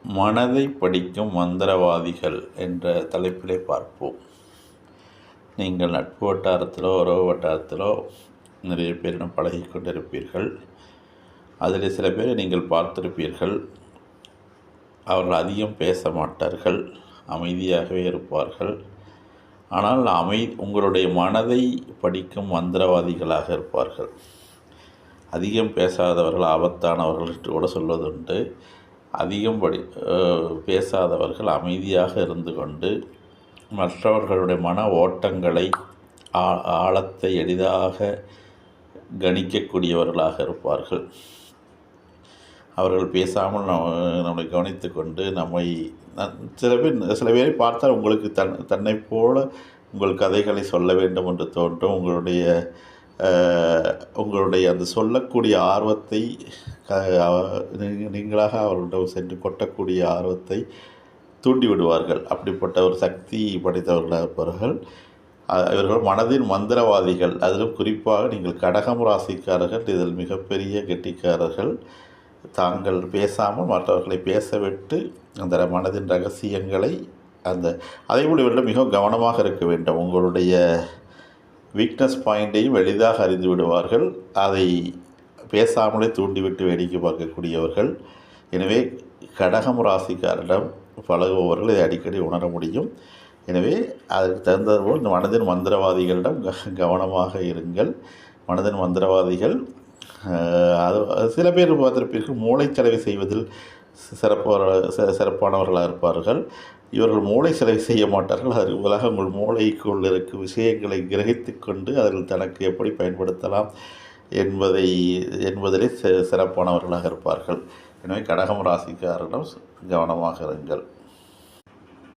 மனதை படிக்கும் மந்திரவாதிகள் என்ற தலைப்பிலே பார்ப்போம். நீங்கள் நட்பு வட்டாரத்திலோ உறவு வட்டாரத்திலோ நிறைய பேரிடம் பழகி கொண்டிருப்பீர்கள். அதில் சில பேரை நீங்கள் பார்த்திருப்பீர்கள். அவர்கள் அதிகம் பேச மாட்டார்கள், அமைதியாகவே இருப்பார்கள். ஆனால் உங்களுடைய மனதை படிக்கும் மந்திரவாதிகளாக இருப்பார்கள். அதிகம் பேசாதவர்கள் ஆபத்தானவர்கள் என்று கூட சொல்வதுண்டு. அதிகம் பேசாதவர்கள் அமைதியாக இருந்து கொண்டு மற்றவர்களுடைய மன ஓட்டங்களை ஆழத்தை எளிதாக கணிக்கக்கூடியவர்களாக இருப்பார்கள். அவர்கள் பேசாமல் நம்மை கவனித்து கொண்டு சில பேரை பார்த்தால் உங்களுக்கு தன்னை போல உங்கள் கதைகளை சொல்ல வேண்டும் என்று தோன்றும். உங்களுடைய அந்த சொல்லக்கூடிய ஆர்வத்தை நீங்களாக அவர்களிடம் சென்று கொட்டக்கூடிய ஆர்வத்தை தூண்டிவிடுவார்கள். அப்படிப்பட்ட ஒரு சக்தி படைத்தவர்களாக இருப்பார்கள். இவர்கள் மனதின் மந்திரவாதிகள். அதிலும் குறிப்பாக நீங்கள் கடகம் ராசிக்காரர்கள் இதில் மிகப்பெரிய கெட்டிக்காரர்கள். தாங்கள் பேசாமல் மற்றவர்களை பேசவிட்டு அந்த மனதின் ரகசியங்களை அதேபோல் இவர்கள் மிகவும் கவனமாக இருக்க வேண்டும். உங்களுடைய வீக்னஸ் பாயிண்ட்டையும் எளிதாக அறிந்து விடுவார்கள். அதை பேசாமலே தூண்டிவிட்டு வேடிக்கை பார்க்கக்கூடியவர்கள். எனவே கடகம் ராசிக்காரிடம் பழகுபவர்கள் இதை அடிக்கடி உணர முடியும். எனவே அதற்கு தகுந்ததுபோல் இந்த மனதின் மந்திரவாதிகளிடம் கவனமாக இருங்கள். மனதின் மந்திரவாதிகள் சில பேர் பார்த்திருப்பீர்கள், மூளைச்சலவை செய்வதில் சிறப்பானவர்களாக இருப்பார்கள். இவர்கள் மூளை செலவு செய்ய மாட்டார்கள். அதற்கு பதிலாக உங்கள் மூளைக்குள் இருக்கும் விஷயங்களை கிரகித்து கொண்டு அதில் தனக்கு எப்படி பயன்படுத்தலாம் என்பதிலே சிறப்பானவர்களாக இருப்பார்கள். எனவே கடகம் ராசிக்காரரிடம் கவனமாக இருங்கள்.